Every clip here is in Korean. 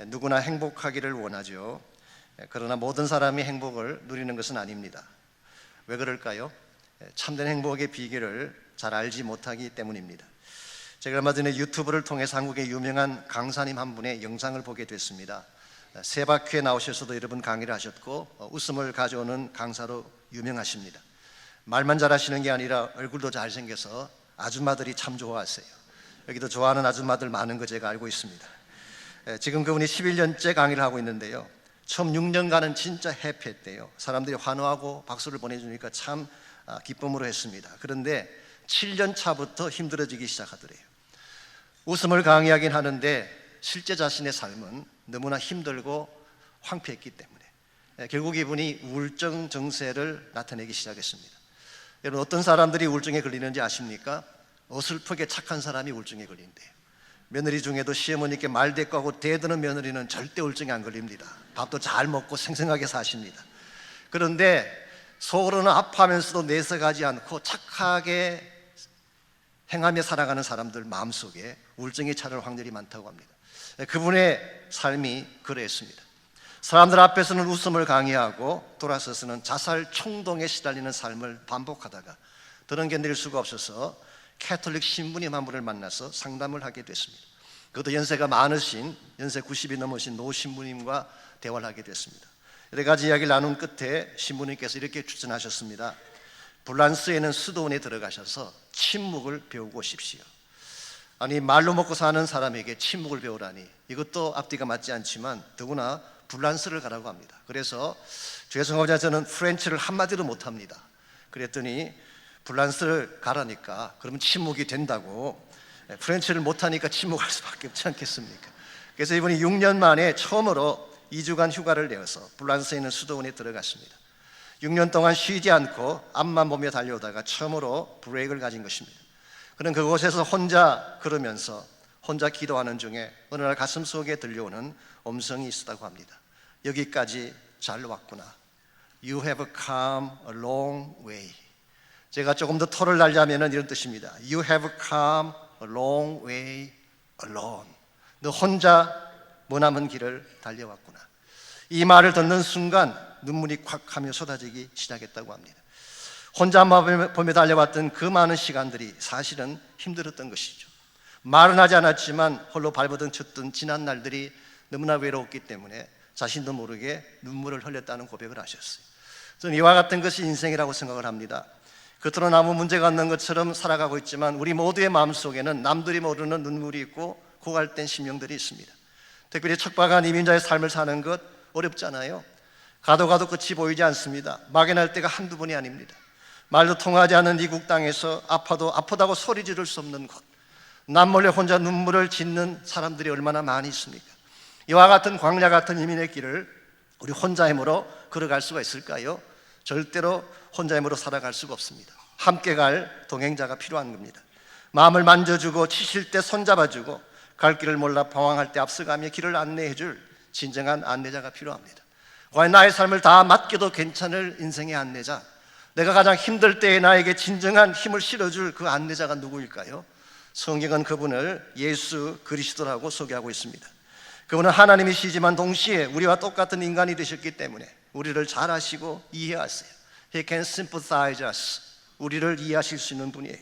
누구나 행복하기를 원하죠. 그러나 모든 사람이 행복을 누리는 것은 아닙니다. 왜 그럴까요? 참된 행복의 비결을 잘 알지 못하기 때문입니다. 제가 얼마 전에 유튜브를 통해서 한국의 유명한 강사님 한 분의 영상을 보게 됐습니다. 세 바퀴에 나오셔서도 여러 분 강의를 하셨고 웃음을 가져오는 강사로 유명하십니다. 말만 잘하시는 게 아니라 얼굴도 잘생겨서 아줌마들이 참 좋아하세요. 여기도 좋아하는 아줌마들 많은 거 제가 알고 있습니다. 지금 그분이 11년째 강의를 하고 있는데요, 처음 6년간은 진짜 해피했대요. 사람들이 환호하고 박수를 보내주니까 참 기쁨으로 했습니다. 그런데 7년 차부터 힘들어지기 시작하더래요. 웃음을 강의하긴 하는데 실제 자신의 삶은 너무나 힘들고 황폐했기 때문에 결국 이분이 우울증 증세를 나타내기 시작했습니다. 여러분, 어떤 사람들이 우울증에 걸리는지 아십니까? 어설프게 착한 사람이 우울증에 걸린대요. 며느리 중에도 시어머니께 말대꾸하고 대드는 며느리는 절대 우울증에 안 걸립니다. 밥도 잘 먹고 생생하게 사십니다. 그런데 속으로는 아파하면서도 내색하지 않고 착하게 행하며 살아가는 사람들 마음속에 우울증이 찾아올 확률이 많다고 합니다. 그분의 삶이 그러했습니다. 사람들 앞에서는 웃음을 강요하고 돌아서서는 자살衝動에 시달리는 삶을 반복하다가 더는 견딜 수가 없어서 캐톨릭 신부님 한 분을 만나서 상담을 하게 됐습니다. 그것도 연세가 많으신, 연세 90이 넘으신 노 신부님과 대화를 하게 됐습니다. 여러 가지 이야기를 나눈 끝에 신부님께서 이렇게 추천하셨습니다. 불란스에는 수도원에 들어가셔서 침묵을 배우고 오십시오. 아니, 말로 먹고 사는 사람에게 침묵을 배우라니, 이것도 앞뒤가 맞지 않지만 더구나 불란스를 가라고 합니다. 그래서 죄송하지만 저는 프렌치를 한마디도 못합니다. 그랬더니 불란스를 가라니까 그러면 침묵이 된다고, 프렌치를 못하니까 침묵할 수밖에 없지 않겠습니까? 그래서 이분이 6년 만에 처음으로 2주간 휴가를 내어서 불란스에 있는 수도원에 들어갔습니다. 6년 동안 쉬지 않고 앞만 보며 달려오다가 처음으로 브레이크를 가진 것입니다. 그는 그곳에서 혼자 걸으면서 혼자 기도하는 중에 어느 날 가슴 속에 들려오는 음성이 있었다고 합니다. 여기까지 잘 왔구나. You have come a long way. 제가 조금 더 토를 날자면 이런 뜻입니다. You have come a long way alone. 너 혼자 머나먼 길을 달려왔구나. 이 말을 듣는 순간 눈물이 콱 하며 쏟아지기 시작했다고 합니다. 혼자만 보며 달려왔던 그 많은 시간들이 사실은 힘들었던 것이죠. 말은 하지 않았지만 홀로 발버둥 쳤던 지난 날들이 너무나 외로웠기 때문에 자신도 모르게 눈물을 흘렸다는 고백을 하셨어요. 저는 이와 같은 것이 인생이라고 생각을 합니다. 겉으로는 아무 문제가 없는 것처럼 살아가고 있지만 우리 모두의 마음속에는 남들이 모르는 눈물이 있고 고갈된 심령들이 있습니다. 특별히 척박한 이민자의 삶을 사는 것 어렵잖아요. 가도 끝이 보이지 않습니다. 막연할 때가 한두 번이 아닙니다. 말도 통하지 않는 이국 땅에서 아프다고 소리 지를 수 없는 곳, 남몰래 혼자 눈물을 짓는 사람들이 얼마나 많이 있습니까? 이와 같은 광야 같은 이민의 길을 우리 혼자 힘으로 걸어갈 수가 있을까요? 절대로 혼자 힘으로 살아갈 수가 없습니다. 함께 갈 동행자가 필요한 겁니다. 마음을 만져주고 치실 때 손잡아주고 갈 길을 몰라 방황할 때 앞서가며 길을 안내해줄 진정한 안내자가 필요합니다. 과연 나의 삶을 다 맡겨도 괜찮을 인생의 안내자, 내가 가장 힘들 때에 나에게 진정한 힘을 실어줄 그 안내자가 누구일까요? 성경은 그분을 예수 그리스도라고 소개하고 있습니다. 그분은 하나님이시지만 동시에 우리와 똑같은 인간이 되셨기 때문에 우리를 잘 아시고 이해하세요. He can sympathize us. 우리를 이해하실 수 있는 분이에요.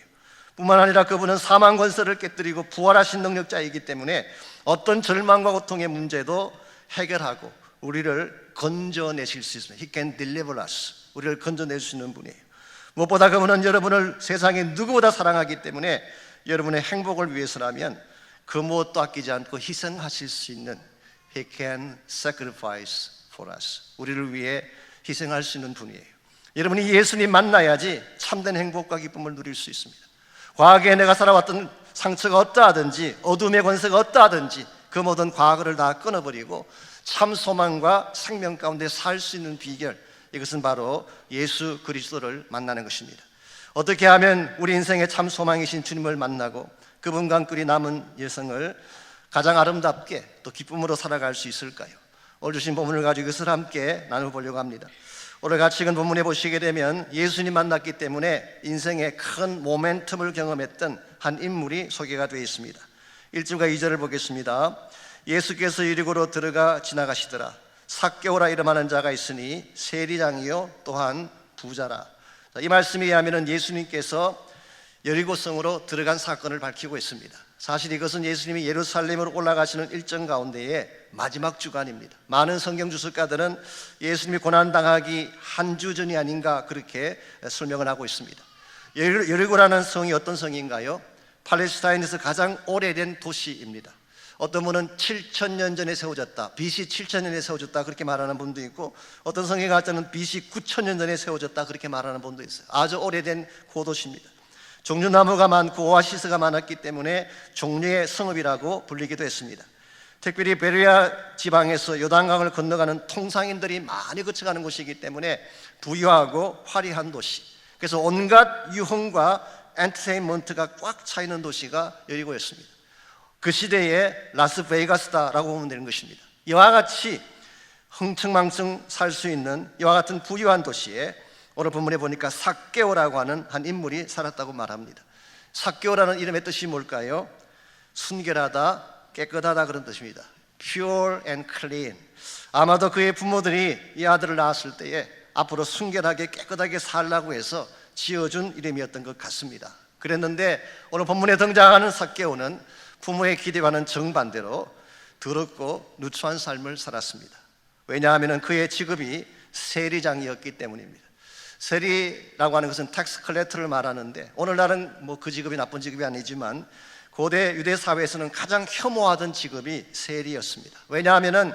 뿐만 아니라 그분은 사망 권세를 깨뜨리고 부활하신 능력자이기 때문에 어떤 절망과 고통의 문제도 해결하고 우리를 건져내실 수 있습니다. He can deliver us. 우리를 건져낼 수 있는 분이에요. 무엇보다 그분은 여러분을 세상에 누구보다 사랑하기 때문에 여러분의 행복을 위해서라면 그 무엇도 아끼지 않고 희생하실 수 있는 He can sacrifice for us. 우리를 위해 희생할 수 있는 분이에요. 여러분이 예수님 만나야지 참된 행복과 기쁨을 누릴 수 있습니다. 과거에 내가 살아왔던 상처가 어떠하든지 어둠의 권세가 어떠하든지 그 모든 과거를 다 끊어버리고 참 소망과 생명 가운데 살 수 있는 비결, 이것은 바로 예수 그리스도를 만나는 것입니다. 어떻게 하면 우리 인생의 참 소망이신 주님을 만나고 그분과 함께 남은 여성을 가장 아름답게 또 기쁨으로 살아갈 수 있을까요? 오늘 주신 본문을 가지고 이것을 함께 나눠보려고 합니다. 오늘 같이 읽은 본문에 보시게 되면 예수님 만났기 때문에 인생의 큰 모멘텀을 경험했던 한 인물이 소개가 되어 있습니다. 1절과 2절을 보겠습니다. 예수께서 여리고로 들어가 지나가시더라. 삭개오라 이름하는 자가 있으니 세리장이요 또한 부자라. 이 말씀에 의하면 예수님께서 여리고성으로 들어간 사건을 밝히고 있습니다. 사실 이것은 예수님이 예루살렘으로 올라가시는 일정 가운데의 마지막 주간입니다. 많은 성경 주석가들은 예수님이 고난당하기 한 주 전이 아닌가 그렇게 설명을 하고 있습니다. 여리고라는 성이 어떤 성인가요? 팔레스타인에서 가장 오래된 도시입니다. 어떤 분은 7,000년 전에 세워졌다, BC 7,000년에 세워졌다 그렇게 말하는 분도 있고, 어떤 성경 학자는 BC 9,000년 전에 세워졌다 그렇게 말하는 분도 있어요. 아주 오래된 고도시입니다. 종류나무가 많고 오아시스가 많았기 때문에 종류의 성읍이라고 불리기도 했습니다. 특별히 베르야 지방에서 요단강을 건너가는 통상인들이 많이 거쳐가는 곳이기 때문에 부유하고 화려한 도시, 그래서 온갖 유흥과 엔터테인먼트가 꽉 차 있는 도시가 여리고였습니다. 그 시대의 라스베이거스다라고 보면 되는 것입니다. 이와 같이 흥청망청 살 수 있는 이와 같은 부유한 도시에 오늘 본문에 보니까 삭개오라고 하는 한 인물이 살았다고 말합니다. 삭개오라는 이름의 뜻이 뭘까요? 순결하다, 깨끗하다 그런 뜻입니다. Pure and clean. 아마도 그의 부모들이 이 아들을 낳았을 때에 앞으로 순결하게 깨끗하게 살라고 해서 지어준 이름이었던 것 같습니다. 그랬는데 오늘 본문에 등장하는 삭개오는 부모의 기대와는 정반대로 더럽고 누추한 삶을 살았습니다. 왜냐하면 그의 직업이 세리장이었기 때문입니다. 세리라고 하는 것은 텍스 컬렉터를 말하는데, 오늘날은 뭐 그 직업이 나쁜 직업이 아니지만 고대 유대 사회에서는 가장 혐오하던 직업이 세리였습니다. 왜냐하면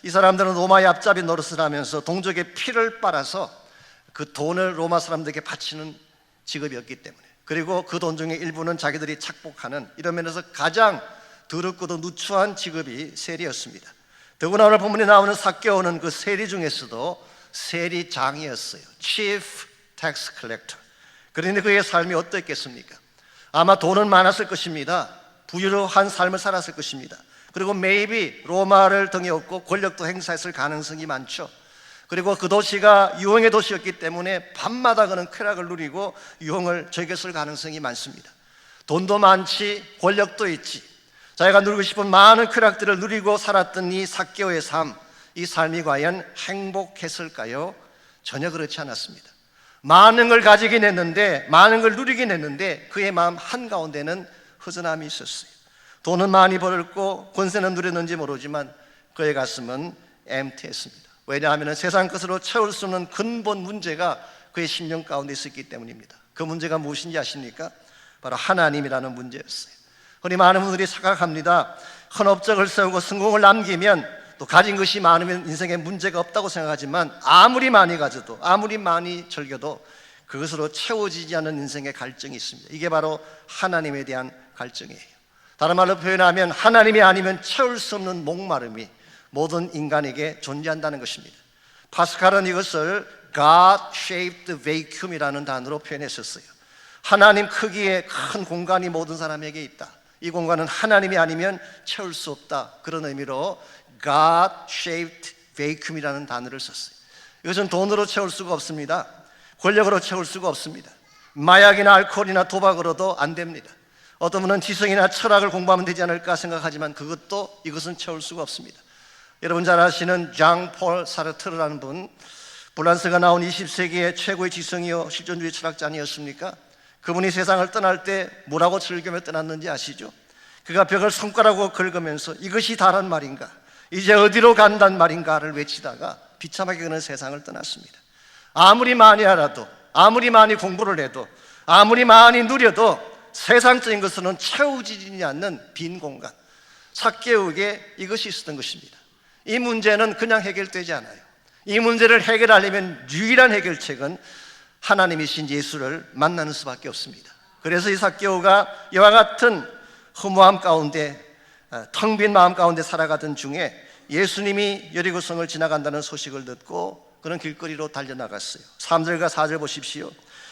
이 사람들은 로마의 앞잡이 노릇을 하면서 동족의 피를 빨아서 그 돈을 로마 사람들에게 바치는 직업이었기 때문에, 그리고 그 돈 중에 일부는 자기들이 착복하는, 이런 면에서 가장 더럽고도 누추한 직업이 세리였습니다. 더구나 오늘 본문에 나오는 삭개오는 그 세리 중에서도 세리장이었어요. Chief Tax Collector. 그런데 그의 삶이 어땠겠습니까? 아마 돈은 많았을 것입니다. 부유한 삶을 살았을 것입니다. 그리고 maybe 로마를 등에 업고 권력도 행사했을 가능성이 많죠. 그리고 그 도시가 유흥의 도시였기 때문에 밤마다 그는 쾌락을 누리고 유흥을 즐겼을 가능성이 많습니다. 돈도 많지, 권력도 있지, 자기가 누리고 싶은 많은 쾌락들을 누리고 살았던 이 삭개오의 삶, 이 삶이 과연 행복했을까요? 전혀 그렇지 않았습니다. 많은 걸 가지긴 했는데, 많은 걸 누리긴 했는데 그의 마음 한가운데는 허전함이 있었어요. 돈은 많이 벌었고 권세는 누렸는지 모르지만 그의 가슴은 empty했습니다. 왜냐하면 세상 것으로 채울 수 없는 근본 문제가 그의 심령 가운데 있었기 때문입니다. 그 문제가 무엇인지 아십니까? 바로 하나님이라는 문제였어요. 흔히 많은 분들이 생각합니다. 큰 업적을 세우고 성공을 남기면, 또 가진 것이 많으면 인생에 문제가 없다고 생각하지만, 아무리 많이 가져도, 아무리 많이 즐겨도 그것으로 채워지지 않는 인생의 갈증이 있습니다. 이게 바로 하나님에 대한 갈증이에요. 다른 말로 표현하면 하나님이 아니면 채울 수 없는 목마름이 모든 인간에게 존재한다는 것입니다. 파스칼은 이것을 God-shaped vacuum이라는 단어로 표현했었어요. 하나님 크기의 큰 공간이 모든 사람에게 있다. 이 공간은 하나님이 아니면 채울 수 없다. 그런 의미로 God-shaped vacuum이라는 단어를 썼어요. 이것은 돈으로 채울 수가 없습니다. 권력으로 채울 수가 없습니다. 마약이나 알코올이나 도박으로도 안 됩니다. 어떤 분은 지성이나 철학을 공부하면 되지 않을까 생각하지만 이것은 채울 수가 없습니다. 여러분 잘 아시는 장 폴 사르트르라는 분, 프랑스가 나온 20세기의 최고의 지성이요 실존주의 철학자 아니었습니까? 그분이 세상을 떠날 때 뭐라고 즐기며 떠났는지 아시죠? 그가 벽을 손가락으로 긁으면서 이것이 다란 말인가, 이제 어디로 간단 말인가를 외치다가 비참하게 그는 세상을 떠났습니다. 아무리 많이 알아도, 아무리 많이 공부를 해도, 아무리 많이 누려도 세상적인 것으로는 채워지지 않는 빈 공간, 삭개오에게 이것이 있었던 것입니다. 이 문제는 그냥 해결되지 않아요. 이 문제를 해결하려면 유일한 해결책은 하나님이신 예수를 만나는 수밖에 없습니다. 그래서 이 삭개오가 이와 같은 허무함 가운데, 텅 빈 마음 가운데 살아가던 중에 예수님이 여리고성을 지나간다는 소식을 듣고 그는 길거리로 달려나갔어요. 3절과 4절 보십시오.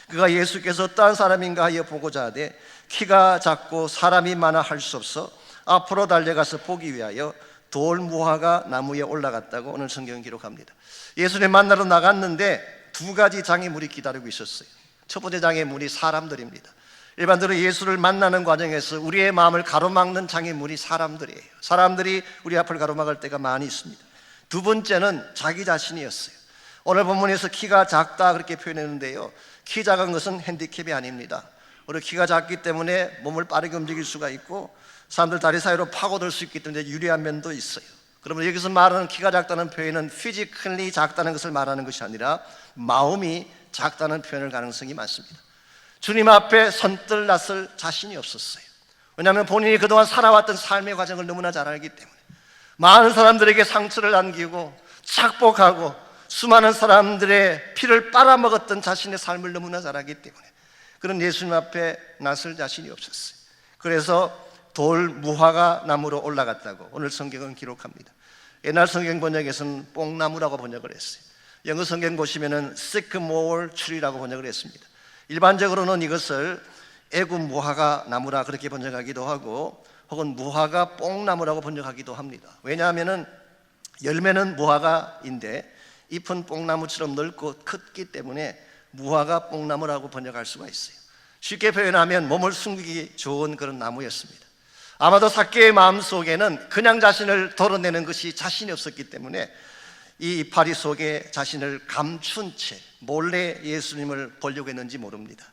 그가 예수께서 어떠한 사람인가 하여 보고자 하되 키가 작고 사람이 많아 할 수 없어 앞으로 달려가서 보기 위하여 돌무화과 나무에 올라갔다고 오늘 성경은 기록합니다. 예수님 만나러 나갔는데 두 가지 장애물이 기다리고 있었어요. 첫 번째 장애물이 사람들입니다. 일반적으로 예수를 만나는 과정에서 우리의 마음을 가로막는 장애물이 사람들이에요. 사람들이 우리 앞을 가로막을 때가 많이 있습니다. 두 번째는 자기 자신이었어요. 오늘 본문에서 키가 작다 그렇게 표현했는데요, 키 작은 것은 핸디캡이 아닙니다. 우리 키가 작기 때문에 몸을 빠르게 움직일 수가 있고 사람들 다리 사이로 파고들 수 있기 때문에 유리한 면도 있어요. 그러면 여기서 말하는 키가 작다는 표현은 피지컬리 작다는 것을 말하는 것이 아니라 마음이 작다는 표현을 가능성이 많습니다. 주님 앞에 선뜰났을 자신이 없었어요. 왜냐하면 본인이 그동안 살아왔던 삶의 과정을 너무나 잘 알기 때문에, 많은 사람들에게 상처를 남기고 착복하고 수많은 사람들의 피를 빨아먹었던 자신의 삶을 너무나 잘 알기 때문에 그런 예수님 앞에 나설 자신이 없었어요. 그래서 돌 무화과 나무로 올라갔다고 오늘 성경은 기록합니다. 옛날 성경 번역에서는 뽕나무라고 번역을 했어요. 영어 성경 보시면은 sycamore tree라고 번역을 했습니다. 일반적으로는 이것을 애굽 무화과 나무라 그렇게 번역하기도 하고 혹은 무화과 뽕나무라고 번역하기도 합니다. 왜냐하면은 열매는 무화과인데 잎은 뽕나무처럼 넓고 컸기 때문에 무화과 뽕나무라고 번역할 수가 있어요. 쉽게 표현하면 몸을 숨기기 좋은 그런 나무였습니다. 아마도 삭개의 마음속에는 그냥 자신을 덜어내는 것이 자신이 없었기 때문에 이 이파리 속에 자신을 감춘 채 몰래 예수님을 보려고 했는지 모릅니다.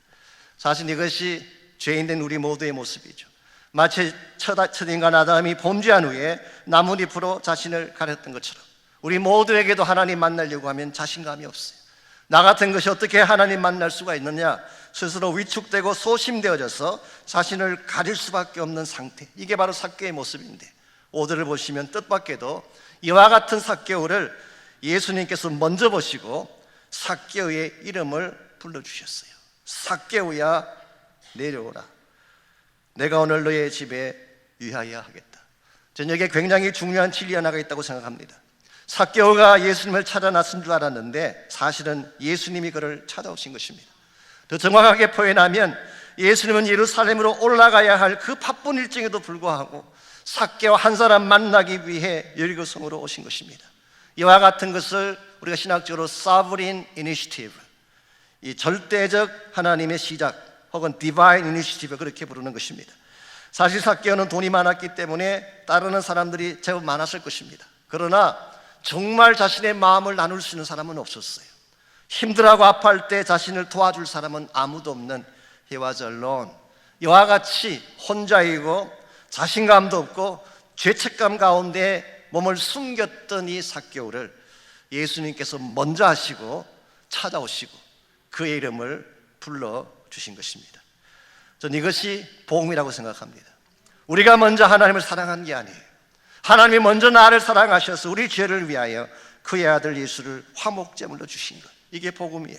사실 이것이 죄인된 우리 모두의 모습이죠. 마치 첫 인간 아담이 범죄한 후에 나뭇잎으로 자신을 가렸던 것처럼 우리 모두에게도 하나님 만나려고 하면 자신감이 없어요. 나 같은 것이 어떻게 하나님 만날 수가 있느냐, 스스로 위축되고 소심되어져서 자신을 가릴 수밖에 없는 상태, 이게 바로 삭개의 모습인데, 오늘을 보시면 뜻밖에도 이와 같은 삭개오를 예수님께서 먼저 보시고 삭개오의 이름을 불러주셨어요. 삭개오야 내려오라, 내가 오늘 너의 집에 유하여 하겠다. 저는 여기에 굉장히 중요한 진리 하나가 있다고 생각합니다. 삭개오가 예수님을 찾아 나선 줄 알았는데 사실은 예수님이 그를 찾아오신 것입니다. 더 정확하게 표현하면 예수님은 예루살렘으로 올라가야 할 그 바쁜 일정에도 불구하고 삭개오 한 사람 만나기 위해 여리고성으로 오신 것입니다. 이와 같은 것을 우리가 신학적으로 sovereign initiative, 이 절대적 하나님의 시작 혹은 divine initiative 그렇게 부르는 것입니다. 사실 삭개오는 돈이 많았기 때문에 따르는 사람들이 제법 많았을 것입니다. 그러나 정말 자신의 마음을 나눌 수 있는 사람은 없었어요. 힘들어하고 아파할 때 자신을 도와줄 사람은 아무도 없는 He was alone. 이와 같이 혼자이고 자신감도 없고 죄책감 가운데 몸을 숨겼던 이 삭개오를 예수님께서 먼저 하시고 찾아오시고 그의 이름을 불러주신 것입니다. 저는 이것이 복음이라고 생각합니다. 우리가 먼저 하나님을 사랑한 게 아니에요. 하나님이 먼저 나를 사랑하셔서 우리 죄를 위하여 그의 아들 예수를 화목제물로 주신 것, 이게 복음이에요.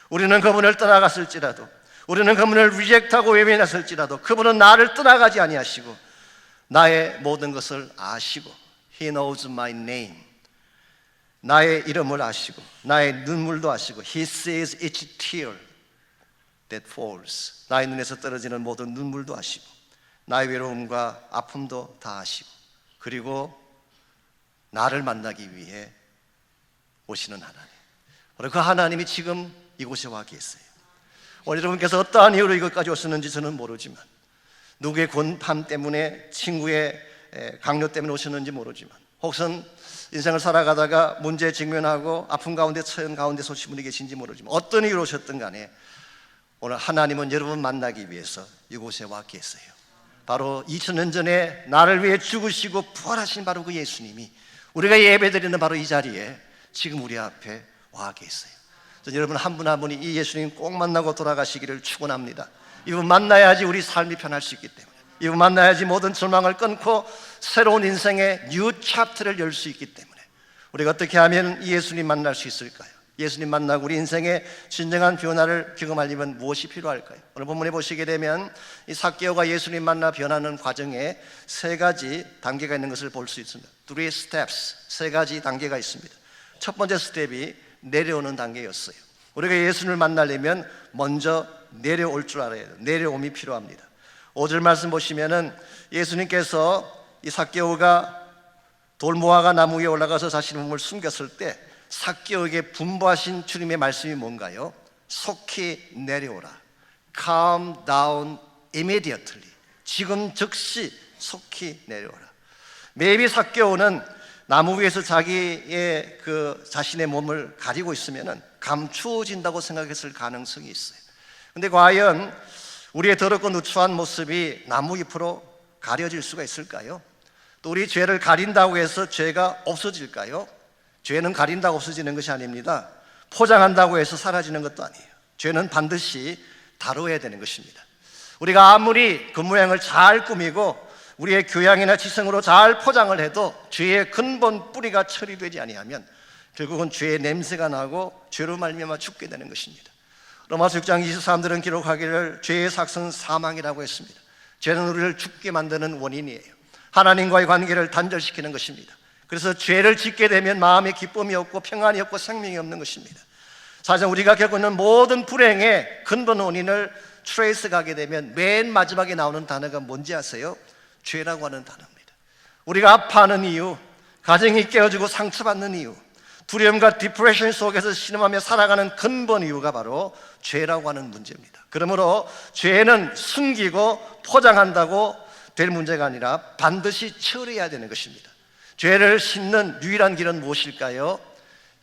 우리는 그분을 떠나갔을지라도, 우리는 그분을 리젝트하고 외면했을지라도 그분은 나를 떠나가지 아니하시고 나의 모든 것을 아시고 He knows my name, 나의 이름을 아시고 나의 눈물도 아시고 He sees each tear that falls, 나의 눈에서 떨어지는 모든 눈물도 아시고 나의 외로움과 아픔도 다 아시고, 그리고 나를 만나기 위해 오시는 하나님, 바로 그 하나님이 지금 이곳에 와 계세요. 오늘 여러분께서 어떠한 이유로 이것까지 오셨는지 저는 모르지만, 누구의 곤함 때문에, 친구의 강요 때문에 오셨는지 모르지만, 혹은 인생을 살아가다가 문제에 직면하고 아픔 가운데 처한 가운데 오신 분이 계신지 모르지만, 어떤 이유로 오셨든 간에 오늘 하나님은 여러분 만나기 위해서 이곳에 와 계세요. 바로 2000년 전에 나를 위해 죽으시고 부활하신 바로 그 예수님이 우리가 예배드리는 바로 이 자리에 지금 우리 앞에 와 계세요. 여러분 한 분 한 분이 이 예수님 꼭 만나고 돌아가시기를 축원합니다. 이분 만나야지 우리 삶이 편할 수 있기 때문에, 이분 만나야지 모든 절망을 끊고 새로운 인생의 뉴 챕터를 열 수 있기 때문에, 우리가 어떻게 하면 이 예수님 만날 수 있을까요? 예수님 만나고 우리 인생의 진정한 변화를 경험하려면 무엇이 필요할까요? 오늘 본문에 보시게 되면 이 삭개오가 예수님 만나 변하는 과정에 세 가지 단계가 있는 것을 볼 수 있습니다. 3 steps, 세 가지 단계가 있습니다. 첫 번째 스텝이 내려오는 단계였어요. 우리가 예수님을 만나려면 먼저 내려올 줄 알아야 돼요. 내려옴이 필요합니다. 5절 말씀 보시면은 예수님께서 이 삭개오가 돌무화과 나무 위에 올라가서 자신의 몸을 숨겼을 때 삭개오에게 분부하신 주님의 말씀이 뭔가요? 속히 내려오라. Calm down immediately. 지금 즉시 속히 내려오라. maybe 삭개오는 나무 위에서 자기의 자신의 몸을 가리고 있으면은 감추어진다고 생각했을 가능성이 있어요. 근데 과연 우리의 더럽고 누추한 모습이 나무 잎으로 가려질 수가 있을까요? 또 우리 죄를 가린다고 해서 죄가 없어질까요? 죄는 가린다고 없어지는 것이 아닙니다. 포장한다고 해서 사라지는 것도 아니에요. 죄는 반드시 다뤄야 되는 것입니다. 우리가 아무리 겉모양을 잘 꾸미고 우리의 교양이나 지성으로 잘 포장을 해도 죄의 근본 뿌리가 처리되지 아니하면 결국은 죄의 냄새가 나고 죄로 말미암아 죽게 되는 것입니다. 로마서 6장 23절은 기록하기를 죄의 삭은 사망이라고 했습니다. 죄는 우리를 죽게 만드는 원인이에요. 하나님과의 관계를 단절시키는 것입니다. 그래서 죄를 짓게 되면 마음에 기쁨이 없고 평안이 없고 생명이 없는 것입니다. 사실 우리가 겪고 있는 모든 불행의 근본 원인을 트레이스 가게 되면 맨 마지막에 나오는 단어가 뭔지 아세요? 죄라고 하는 단어입니다. 우리가 아파하는 이유, 가정이 깨어지고 상처받는 이유, 두려움과 디프레션 속에서 신음하며 살아가는 근본 이유가 바로 죄라고 하는 문제입니다. 그러므로 죄는 숨기고 포장한다고 될 문제가 아니라 반드시 처리해야 되는 것입니다. 죄를 씻는 유일한 길은 무엇일까요?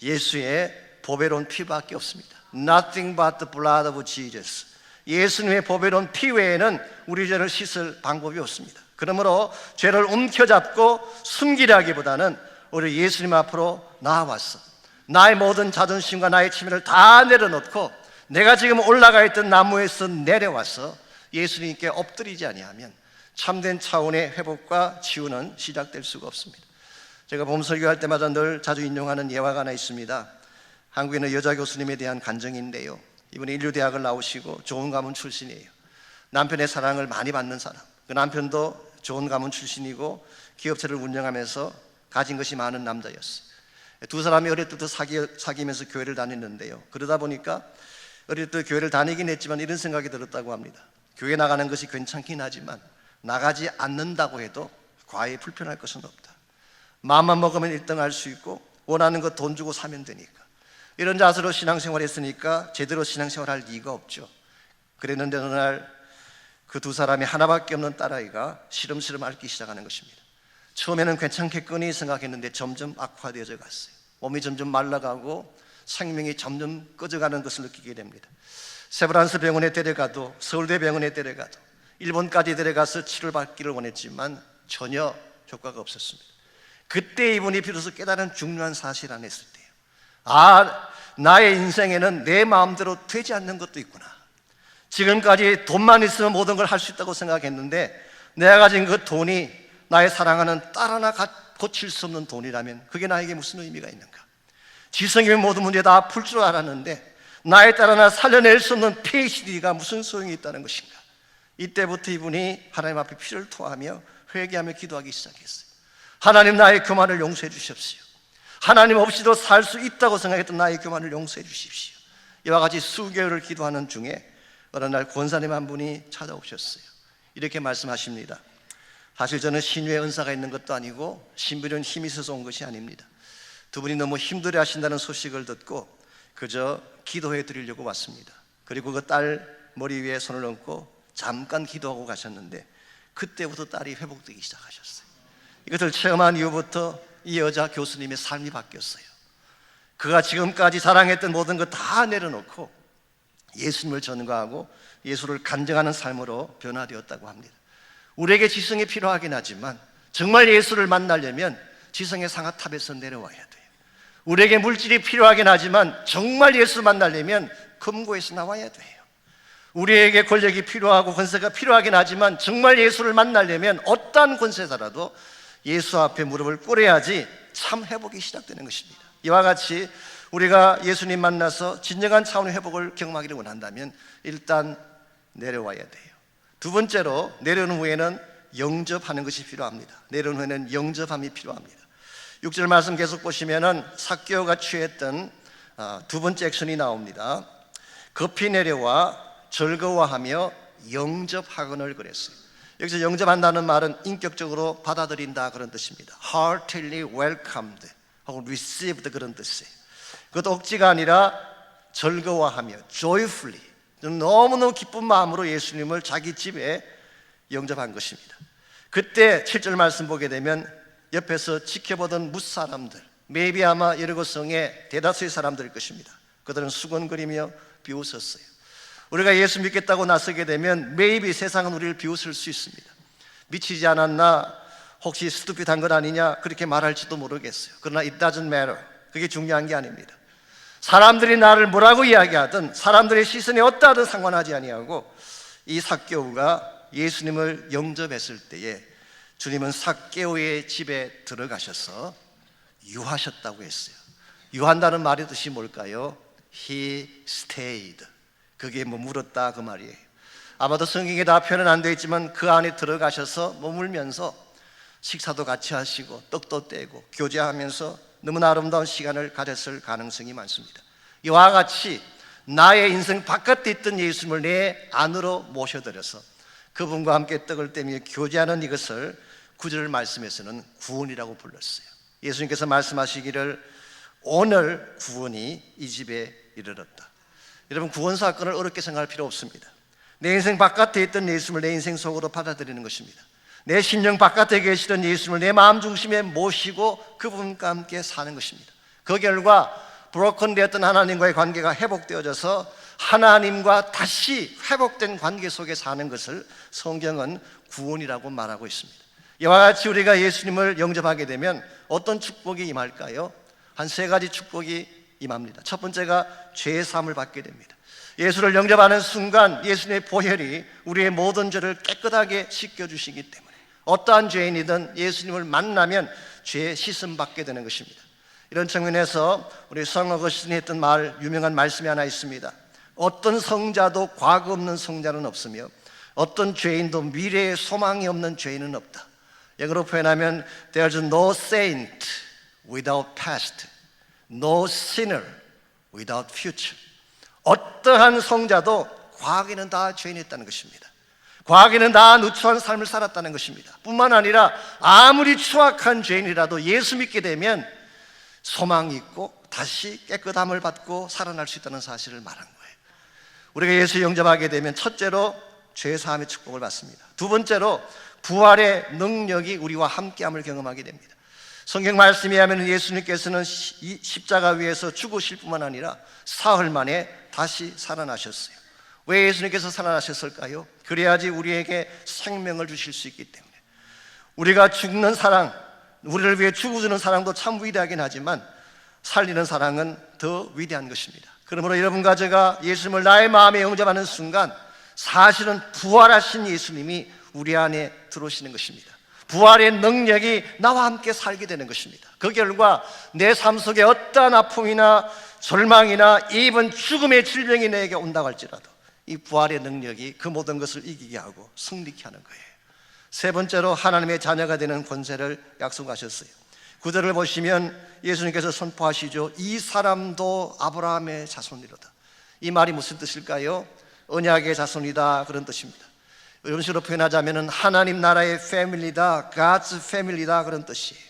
예수의 보배로운 피밖에 없습니다. Nothing but the blood of Jesus. 예수님의 보배로운 피 외에는 우리 죄를 씻을 방법이 없습니다. 그러므로 죄를 움켜잡고 숨기라기보다는 우리 예수님 앞으로 나와서 나의 모든 자존심과 나의 치매를 다 내려놓고 내가 지금 올라가 있던 나무에서 내려와서 예수님께 엎드리지 아니하면 참된 차원의 회복과 치유는 시작될 수가 없습니다. 제가 범설교할 때마다 늘 자주 인용하는 예화가 하나 있습니다. 한국에 있는 여자 교수님에 대한 간증인데요. 이분이 인류대학을 나오시고 좋은 가문 출신이에요. 남편의 사랑을 많이 받는 사람. 그 남편도 좋은 가문 출신이고 기업체를 운영하면서 가진 것이 많은 남자였어요. 두 사람이 어릴 때부터 사귀면서 교회를 다녔는데요. 그러다 보니까 어릴 때 교회를 다니긴 했지만 이런 생각이 들었다고 합니다. 교회 나가는 것이 괜찮긴 하지만 나가지 않는다고 해도 과히 불편할 것은 없다. 마음만 먹으면 1등 할 수 있고 원하는 것 돈 주고 사면 되니까. 이런 자세로 신앙생활 했으니까 제대로 신앙생활 할 리가 없죠. 그랬는데 어느 날 그 두 사람이 하나밖에 없는 딸아이가 시름시름 앓기 시작하는 것입니다. 처음에는 괜찮겠거니 생각했는데 점점 악화되어져 갔어요. 몸이 점점 말라가고 생명이 점점 꺼져가는 것을 느끼게 됩니다. 세브란스 병원에 데려가도 서울대 병원에 데려가도 일본까지 데려가서 치료를 받기를 원했지만 전혀 효과가 없었습니다. 그때 이분이 비로소 깨달은 중요한 사실 안 했을 때요. 아, 나의 인생에는 내 마음대로 되지 않는 것도 있구나. 지금까지 돈만 있으면 모든 걸 할 수 있다고 생각했는데 내가 가진 그 돈이 나의 사랑하는 딸 하나 고칠 수 없는 돈이라면 그게 나에게 무슨 의미가 있는가? 지성이면 모든 문제 다 풀 줄 알았는데 나의 딸 하나 살려낼 수 없는 PhD가 무슨 소용이 있다는 것인가? 이때부터 이분이 하나님 앞에 피를 토하며 회개하며 기도하기 시작했어요. 하나님, 나의 교만을 용서해 주십시오. 하나님 없이도 살 수 있다고 생각했던 나의 교만을 용서해 주십시오. 이와 같이 수개월을 기도하는 중에 어느 날 권사님 한 분이 찾아오셨어요. 이렇게 말씀하십니다. 사실 저는 신유의 은사가 있는 것도 아니고 신비로운 힘이 있어서 온 것이 아닙니다. 두 분이 너무 힘들어 하신다는 소식을 듣고 그저 기도해 드리려고 왔습니다. 그리고 그 딸 머리 위에 손을 얹고 잠깐 기도하고 가셨는데 그때부터 딸이 회복되기 시작하셨어요. 이것을 체험한 이후부터 이 여자 교수님의 삶이 바뀌었어요. 그가 지금까지 사랑했던 모든 것 다 내려놓고 예수님을 전가하고 예수를 간증하는 삶으로 변화되었다고 합니다. 우리에게 지성이 필요하긴 하지만 정말 예수를 만나려면 지성의 상아탑에서 내려와야 돼요. 우리에게 물질이 필요하긴 하지만 정말 예수를 만나려면 금고에서 나와야 돼요. 우리에게 권력이 필요하고 권세가 필요하긴 하지만 정말 예수를 만나려면 어떠한 권세자라도 예수 앞에 무릎을 꿇어야지 참 회복이 시작되는 것입니다. 이와 같이 우리가 예수님 만나서 진정한 차원의 회복을 경험하기를 원한다면 일단 내려와야 돼요. 두 번째로 내려오는 후에는 영접하는 것이 필요합니다. 내려오는 후에는 영접함이 필요합니다. 6절 말씀 계속 보시면은 삭개오가 취했던 두 번째 액션이 나옵니다. 급히 내려와 즐거워하며 영접하거늘 그랬어요. 여기서 영접한다는 말은 인격적으로 받아들인다 그런 뜻입니다. Heartily welcomed 혹은 received 그런 뜻이에요. 그것도 억지가 아니라 즐거워하며 joyfully 너무너무 기쁜 마음으로 예수님을 자기 집에 영접한 것입니다. 그때 7절 말씀 보게 되면 옆에서 지켜보던 뭇사람들, maybe 아마 여리고성의 대다수의 사람들일 것입니다. 그들은 수건거리며 비웃었어요. 우리가 예수 믿겠다고 나서게 되면 maybe 세상은 우리를 비웃을 수 있습니다. 미치지 않았나, 혹시 스투핏한 것 아니냐, 그렇게 말할지도 모르겠어요. 그러나 it doesn't matter. 그게 중요한 게 아닙니다. 사람들이 나를 뭐라고 이야기하든, 사람들의 시선이 어떠하든 상관하지 아니하고, 이 삭개오가 예수님을 영접했을 때에 주님은 삭개오의 집에 들어가셔서 유하셨다고 했어요. 유한다는 말의 뜻이 뭘까요? He stayed. 그게 머물렀다 그 말이에요. 아마도 성경에 다 표현은 안 되어 있지만 그 안에 들어가셔서 머물면서 식사도 같이 하시고 떡도 떼고 교제하면서 너무나 아름다운 시간을 가졌을 가능성이 많습니다. 이와 같이 나의 인생 바깥에 있던 예수님을 내 안으로 모셔들여서 그분과 함께 떡을 떼며 교제하는 이것을 9절 말씀에서는 구원이라고 불렀어요. 예수님께서 말씀하시기를 오늘 구원이 이 집에 이르렀다. 여러분, 구원 사건을 어렵게 생각할 필요 없습니다. 내 인생 바깥에 있던 예수님을 내 인생 속으로 받아들이는 것입니다. 내 심령 바깥에 계시던 예수님을 내 마음 중심에 모시고 그분과 함께 사는 것입니다. 그 결과 브로큰 되었던 하나님과의 관계가 회복되어져서 하나님과 다시 회복된 관계 속에 사는 것을 성경은 구원이라고 말하고 있습니다. 이와 같이 우리가 예수님을 영접하게 되면 어떤 축복이 임할까요? 한 3가지 축복이 임합니다. 첫 번째가 죄의 사함을 받게 됩니다. 예수를 영접하는 순간 예수님의 보혈이 우리의 모든 죄를 깨끗하게 씻겨주시기 때문에 어떠한 죄인이든 예수님을 만나면 죄에 씻음 받게 되는 것입니다. 이런 측면에서 우리 성 어거스틴이 했던 유명한 말씀이 하나 있습니다. 어떤 성자도 과거 없는 성자는 없으며 어떤 죄인도 미래에 소망이 없는 죄인은 없다. 영어로 표현하면 There's no saint without past, no sinner without future. 어떠한 성자도 과거에는 다 죄인이었다는 것입니다. 과거에는 다 누추한 삶을 살았다는 것입니다. 뿐만 아니라 아무리 추악한 죄인이라도 예수 믿게 되면 소망이 있고 다시 깨끗함을 받고 살아날 수 있다는 사실을 말한 거예요. 우리가 예수 영접하게 되면 첫째로 죄 사함의 축복을 받습니다. 두 번째로 부활의 능력이 우리와 함께함을 경험하게 됩니다. 성경 말씀에 하면 예수님께서는 십자가 위에서 죽으실 뿐만 아니라 사흘 만에 다시 살아나셨어요. 왜 예수님께서 살아나셨을까요? 그래야지 우리에게 생명을 주실 수 있기 때문에. 우리가 죽는 사랑, 우리를 위해 죽어주는 사랑도 참 위대하긴 하지만 살리는 사랑은 더 위대한 것입니다. 그러므로 여러분과 제가 예수님을 나의 마음에 영접하는 순간 사실은 부활하신 예수님이 우리 안에 들어오시는 것입니다. 부활의 능력이 나와 함께 살게 되는 것입니다. 그 결과 내 삶 속에 어떠한 아픔이나 절망이나 이번 죽음의 질병이 내게 온다고 할지라도 이 부활의 능력이 그 모든 것을 이기게 하고 승리케 하는 거예요. 세 번째로 하나님의 자녀가 되는 권세를 약속하셨어요. 구절을 보시면 예수님께서 선포하시죠. 이 사람도 아브라함의 자손이로다. 이 말이 무슨 뜻일까요? 언약의 자손이다, 그런 뜻입니다. 이런 식으로 표현하자면 하나님 나라의 패밀리다, God's family다, 그런 뜻이에요.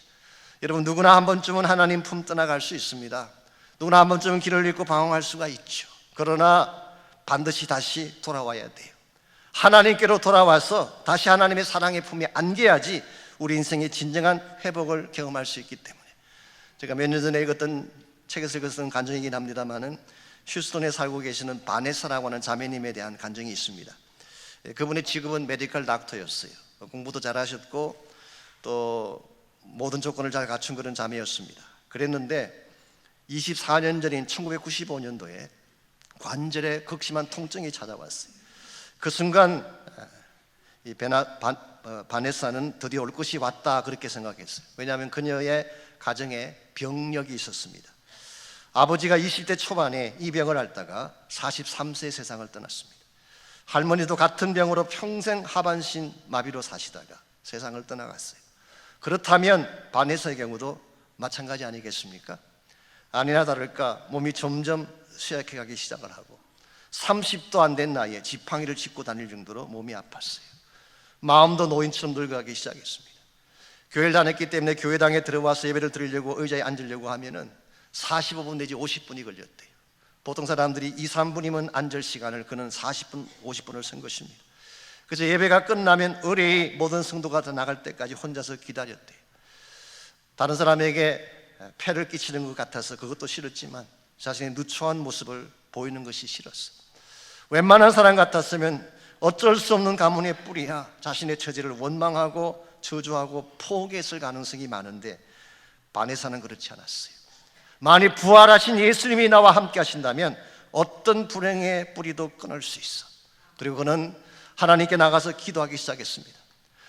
여러분, 누구나 한 번쯤은 하나님 품 떠나갈 수 있습니다. 누구나 한 번쯤은 길을 잃고 방황할 수가 있죠. 그러나 반드시 다시 돌아와야 돼요. 하나님께로 돌아와서 다시 하나님의 사랑의 품에 안겨야지 우리 인생의 진정한 회복을 경험할 수 있기 때문에. 제가 몇 년 전에 읽었던 책에서 읽었던 간증이긴 합니다만은 휴스턴에 살고 계시는 바네사라고 하는 자매님에 대한 간증이 있습니다. 그분의 직업은 메디컬 닥터였어요. 공부도 잘하셨고 또 모든 조건을 잘 갖춘 그런 자매였습니다. 그랬는데 24년 전인 1995년도에 관절에 극심한 통증이 찾아왔어요. 그 순간 이 바네사는 드디어 올 것이 왔다, 그렇게 생각했어요. 왜냐하면 그녀의 가정에 병력이 있었습니다. 아버지가 20대 초반에 이 병을 앓다가 43세에 세상을 떠났습니다. 할머니도 같은 병으로 평생 하반신 마비로 사시다가 세상을 떠나갔어요. 그렇다면 바네사의 경우도 마찬가지 아니겠습니까? 아니나 다를까 몸이 점점 쇠약해가기 시작을 하고 30도 안 된 나이에 지팡이를 짚고 다닐 정도로 몸이 아팠어요. 마음도 노인처럼 늙어가기 시작했습니다. 교회를 다녔기 때문에 교회당에 들어와서 예배를 드리려고 의자에 앉으려고 하면은 45분 내지 50분이 걸렸대요. 보통 사람들이 2, 3분이면 앉을 시간을 그는 40분, 50분을 쓴 것입니다. 그래서 예배가 끝나면 의뢰의 모든 성도가 다 나갈 때까지 혼자서 기다렸대요. 다른 사람에게 폐를 끼치는 것 같아서 그것도 싫었지만 자신의 누추한 모습을 보이는 것이 싫었어. 웬만한 사람 같았으면 어쩔 수 없는 가문의 뿌리야 자신의 처지를 원망하고 저주하고 포기했을 가능성이 많은데 바네사는 그렇지 않았어요. 만일 부활하신 예수님이 나와 함께 하신다면 어떤 불행의 뿌리도 끊을 수 있어. 그리고 그는 하나님께 나가서 기도하기 시작했습니다.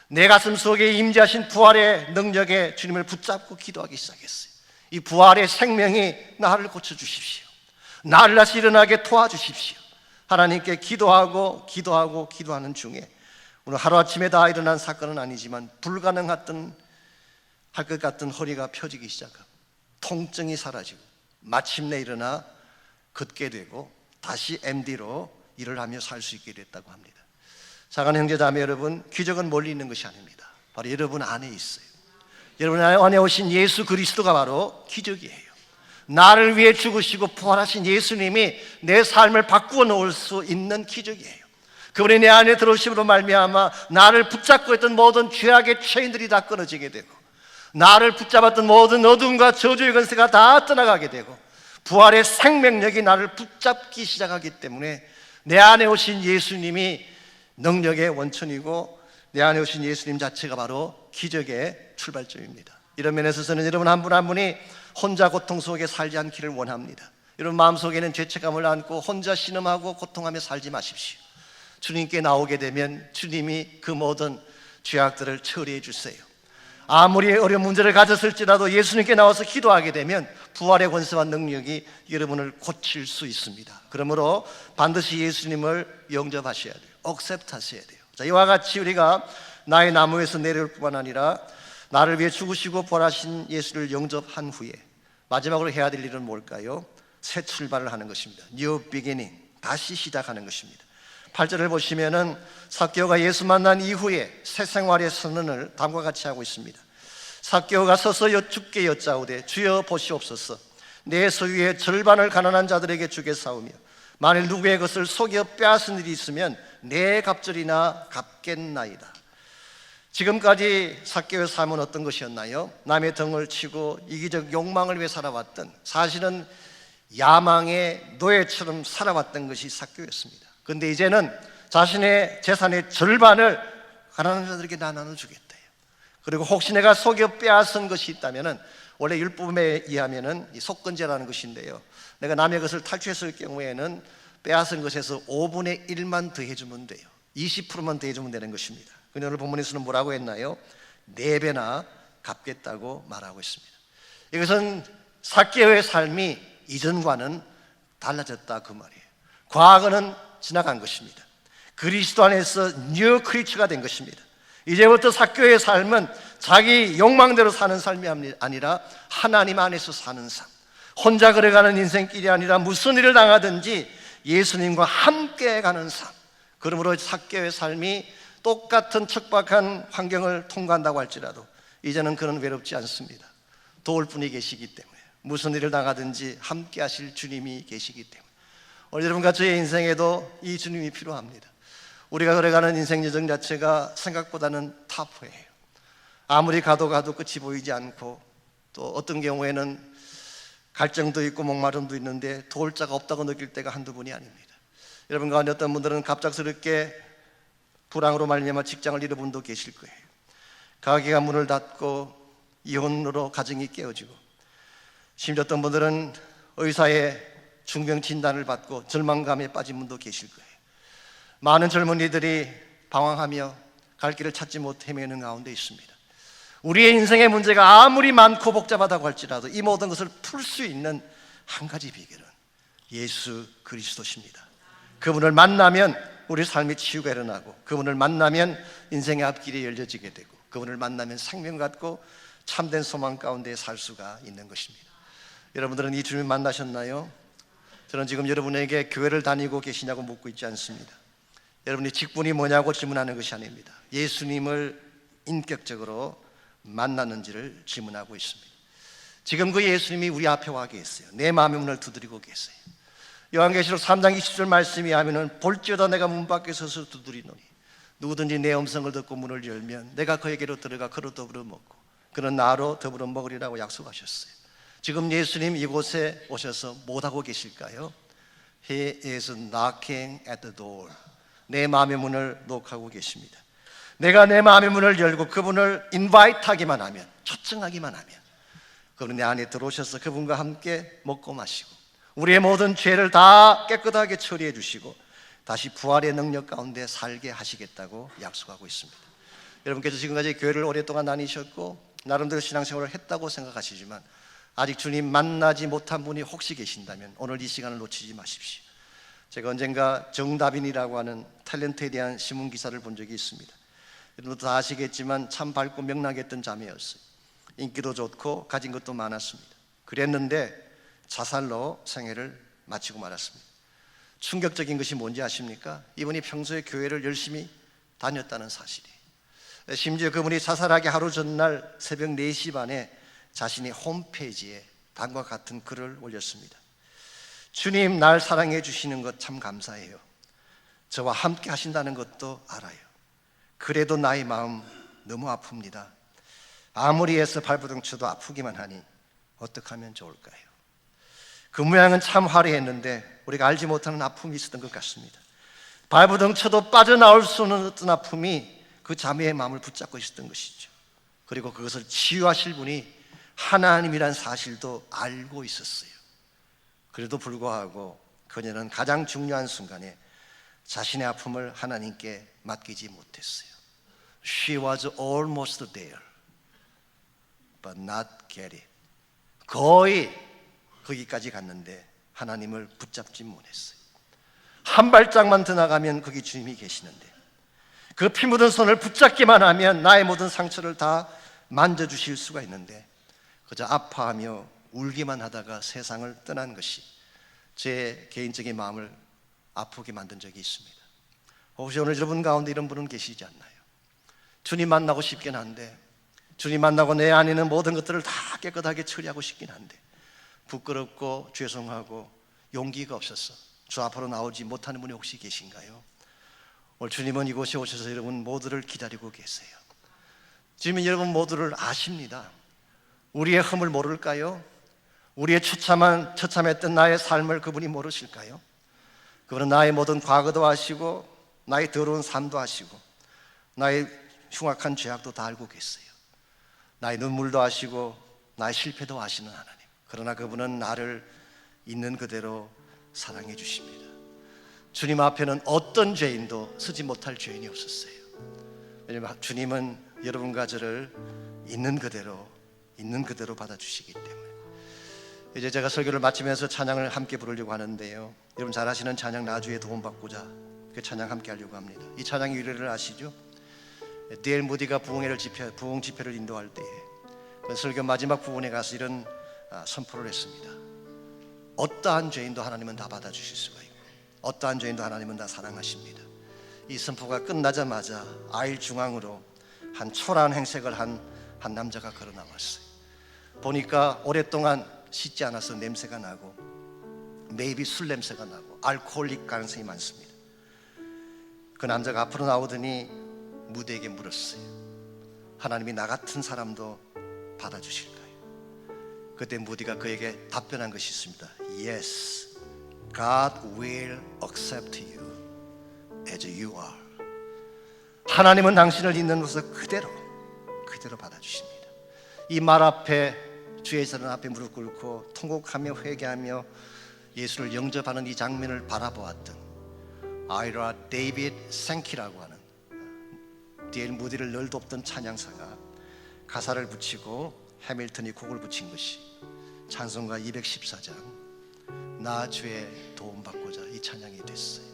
내 가슴 속에 임재하신 부활의 능력에 주님을 붙잡고 기도하기 시작했어요. 이 부활의 생명이 나를 고쳐주십시오. 나를 다시 일어나게 도와주십시오. 하나님께 기도하는 중에 오늘 하루아침에 다 일어난 사건은 아니지만 불가능했던 할 것 같은 허리가 펴지기 시작하고 통증이 사라지고 마침내 일어나 걷게 되고 다시 MD로 일을 하며 살 수 있게 됐다고 합니다. 사랑하는 형제 자매 여러분, 기적은 멀리 있는 것이 아닙니다. 바로 여러분 안에 있어요. 여러분 안에 오신 예수 그리스도가 바로 기적이에요. 나를 위해 죽으시고 부활하신 예수님이 내 삶을 바꾸어 놓을 수 있는 기적이에요. 그분이 내 안에 들어오심으로 말미암아 나를 붙잡고 있던 모든 죄악의 체인들이 다 끊어지게 되고 나를 붙잡았던 모든 어둠과 저주의 권세가 다 떠나가게 되고 부활의 생명력이 나를 붙잡기 시작하기 때문에 내 안에 오신 예수님이 능력의 원천이고 내 안에 오신 예수님 자체가 바로 기적의 출발점입니다. 이런 면에서 저는 여러분 한 분 한 분이 혼자 고통 속에 살지 않기를 원합니다. 여러분 마음속에는 죄책감을 안고 혼자 신음하고 고통하며 살지 마십시오. 주님께 나오게 되면 주님이 그 모든 죄악들을 처리해 주세요. 아무리 어려운 문제를 가졌을지라도 예수님께 나와서 기도하게 되면 부활의 권세와 능력이 여러분을 고칠 수 있습니다. 그러므로 반드시 예수님을 영접하셔야 돼요. 억셉트 하셔야 돼요. 자, 이와 같이 우리가 나의 나무에서 내려올 뿐만 아니라 나를 위해 죽으시고 부활하신 예수를 영접한 후에 마지막으로 해야 될 일은 뭘까요? 새 출발을 하는 것입니다. New beginning, 다시 시작하는 것입니다. 8절을 보시면은 삭개오가 예수 만난 이후에 새 생활의 선언을 다음과 같이 하고 있습니다. 삭개오가 서서 주께 여짜오되 주여 보시옵소서, 내 소유의 절반을 가난한 자들에게 주겠사오며 만일 누구의 것을 속여 빼앗은 일이 있으면 내 갑절이나 갚겠나이다. 지금까지 삭개오의 삶은 어떤 것이었나요? 남의 덩을 치고 이기적 욕망을 위해 살아왔던, 사실은 야망의 노예처럼 살아왔던 것이 삭개오였습니다. 그런데 이제는 자신의 재산의 절반을 가난한 자들에게 다 나눠주겠대요. 그리고 혹시 내가 속여 빼앗은 것이 있다면, 원래 율법에 의하면 이 속건제라는 것인데요, 내가 남의 것을 탈취했을 경우에는 빼앗은 것에서 5분의 1만 더해주면 돼요. 20%만 더해주면 되는 것입니다. 그런데 오늘 본문에서는 뭐라고 했나요? 4배나 갚겠다고 말하고 있습니다. 이것은 삭개오의 삶이 이전과는 달라졌다 그 말이에요. 과거는 지나간 것입니다. 그리스도 안에서 뉴 크리처가 된 것입니다. 이제부터 삭개오의 삶은 자기 욕망대로 사는 삶이 아니라 하나님 안에서 사는 삶, 혼자 걸어가는 인생길이 아니라 무슨 일을 당하든지 예수님과 함께 가는 삶. 그러므로 삭개오의 삶이 똑같은 척박한 환경을 통과한다고 할지라도 이제는 그는 외롭지 않습니다. 도울 분이 계시기 때문에, 무슨 일을 당하든지 함께 하실 주님이 계시기 때문에 오늘 여러분과 저의 인생에도 이 주님이 필요합니다. 우리가 걸어가는 인생 여정 자체가 생각보다는 타프해요. 아무리 가도 끝이 보이지 않고, 또 어떤 경우에는 갈증도 있고 목마름도 있는데 도울 자가 없다고 느낄 때가 한두 번이 아닙니다. 여러분 가운데 어떤 분들은 갑작스럽게 불황으로 말미암아 직장을 잃은 분도 계실 거예요. 가게가 문을 닫고 이혼으로 가정이 깨어지고, 심지어 어떤 분들은 의사의 중병 진단을 받고 절망감에 빠진 분도 계실 거예요. 많은 젊은이들이 방황하며 갈 길을 찾지 못 헤매는 가운데 있습니다. 우리의 인생의 문제가 아무리 많고 복잡하다고 할지라도 이 모든 것을 풀 수 있는 한 가지 비결은 예수 그리스도십니다. 그분을 만나면 우리 삶의 치유가 일어나고, 그분을 만나면 인생의 앞길이 열려지게 되고, 그분을 만나면 생명 갖고 참된 소망 가운데 살 수가 있는 것입니다. 여러분들은 이 주님 만나셨나요? 저는 지금 여러분에게 교회를 다니고 계시냐고 묻고 있지 않습니다. 여러분이 직분이 뭐냐고 질문하는 것이 아닙니다. 예수님을 인격적으로 만났는지를 질문하고 있습니다. 지금 그 예수님이 우리 앞에 와 계세요. 내 마음의 문을 두드리고 계세요. 요한계시록 3장 20절 말씀이 하면은 볼지어다 내가 문 밖에 서서 두드리노니 누구든지 내 음성을 듣고 문을 열면 내가 그에게로 들어가 그로 더불어 먹고 그는 나로 더불어 먹으리라고 약속하셨어요. 지금 예수님 이곳에 오셔서 못하고 계실까요? He is knocking at the door. 내 마음의 문을 녹하고 계십니다. 내가 내 마음의 문을 열고 그분을 인바이트하기만 하면, 초청하기만 하면 그분은 내 안에 들어오셔서 그분과 함께 먹고 마시고 우리의 모든 죄를 다 깨끗하게 처리해 주시고 다시 부활의 능력 가운데 살게 하시겠다고 약속하고 있습니다. 여러분께서 지금까지 교회를 오랫동안 다니셨고 나름대로 신앙생활을 했다고 생각하시지만 아직 주님 만나지 못한 분이 혹시 계신다면 오늘 이 시간을 놓치지 마십시오. 제가 언젠가 정다빈이라고 하는 탤런트에 대한 신문기사를 본 적이 있습니다. 여러분도 다 아시겠지만 참 밝고 명랑했던 자매였어요. 인기도 좋고 가진 것도 많았습니다. 그랬는데 자살로 생애를 마치고 말았습니다. 충격적인 것이 뭔지 아십니까? 이분이 평소에 교회를 열심히 다녔다는 사실이에요. 심지어 그분이 자살하기 하루 전날 새벽 4시 반에 자신이 홈페이지에 다음과 같은 글을 올렸습니다. 주님, 날 사랑해 주시는 것 참 감사해요. 저와 함께 하신다는 것도 알아요. 그래도 나의 마음 너무 아픕니다. 아무리 애써 발버둥 쳐도 아프기만 하니 어떻게 하면 좋을까요? 그 모양은 참 화려했는데 우리가 알지 못하는 아픔이 있었던 것 같습니다. 발버둥 쳐도 빠져나올 수 없는 어떤 아픔이 그 자매의 마음을 붙잡고 있었던 것이죠. 그리고 그것을 치유하실 분이 하나님이란 사실도 알고 있었어요. 그래도 불구하고 그녀는 가장 중요한 순간에 자신의 아픔을 하나님께 맡기지 못했어요. She was almost there, but not get it. 거의 거기까지 갔는데 하나님을 붙잡지 못했어요. 한 발짝만 더 나가면 거기 주님이 계시는데 그 피 묻은 손을 붙잡기만 하면 나의 모든 상처를 다 만져주실 수가 있는데 그저 아파하며 울기만 하다가 세상을 떠난 것이 제 개인적인 마음을 아프게 만든 적이 있습니다. 혹시 오늘 여러분 가운데 이런 분은 계시지 않나요? 주님 만나고 싶긴 한데 주님 만나고 내 안에 있는 모든 것들을 다 깨끗하게 처리하고 싶긴 한데 부끄럽고 죄송하고 용기가 없어서 주 앞으로 나오지 못하는 분이 혹시 계신가요? 오늘 주님은 이곳에 오셔서 여러분 모두를 기다리고 계세요. 주님은 여러분 모두를 아십니다. 우리의 흠을 모를까요? 우리의 처참했던 나의 삶을 그분이 모르실까요? 그분은 나의 모든 과거도 아시고 나의 더러운 삶도 아시고 나의 흉악한 죄악도 다 알고 계세요. 나의 눈물도 아시고 나의 실패도 아시는 하나님. 그러나 그분은 나를 있는 그대로 사랑해 주십니다. 주님 앞에는 어떤 죄인도 쓰지 못할 죄인이 없었어요. 왜냐하면 주님은 여러분과 저를 있는 그대로 받아주시기 때문에. 이제 제가 설교를 마치면서 찬양을 함께 부르려고 하는데요, 여러분 잘 아시는 찬양 나주에 도움받고자 그 찬양 함께 하려고 합니다. 이 찬양의 유래를 아시죠? D.L. 무디가 부흥 집회를 인도할 때에 그 설교 마지막 부분에 가서 이런 선포를 했습니다. 어떠한 죄인도 하나님은 다 받아주실 수가 있고 어떠한 죄인도 하나님은 다 사랑하십니다. 이 선포가 끝나자마자 아일 중앙으로 한 초라한 행색을 한 남자가 걸어 나왔어요. 보니까 오랫동안 씻지 않아서 냄새가 나고 매입이 술 냄새가 나고 알코올릭 가능성이 많습니다. 그 남자가 앞으로 나오더니 무대에게 물었어요. 하나님이 나 같은 사람도 받아주실까요? 그때 무디가 그에게 답변한 것이 있습니다. Yes, God will accept you as you are. 하나님은 당신을 있는 것을 그대로 받아주십니다. 이 말 앞에 주의 사람 앞에 무릎 꿇고 통곡하며 회개하며 예수를 영접하는 이 장면을 바라보았던 아이라 데이빗 생키라고 하는 D.L. 무디를 늘 돕던 찬양사가 가사를 붙이고 해밀턴이 곡을 붙인 것이 찬송가 214장 나 주의 도움받고자 이 찬양이 됐어요.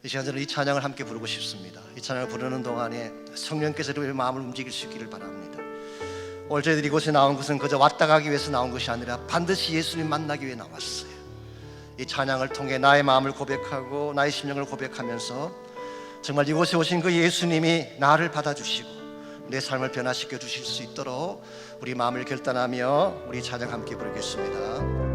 이 시간 저는 이 찬양을 함께 부르고 싶습니다. 이 찬양을 부르는 동안에 성령께서 여러분의 마음을 움직일 수 있기를 바랍니다. 오늘 저희들이 이곳에 나온 것은 그저 왔다 가기 위해서 나온 것이 아니라 반드시 예수님 만나기 위해 나왔어요. 이 찬양을 통해 나의 마음을 고백하고 나의 심령을 고백하면서 정말 이곳에 오신 그 예수님이 나를 받아주시고 내 삶을 변화시켜 주실 수 있도록 우리 마음을 결단하며 우리 찬양 함께 부르겠습니다.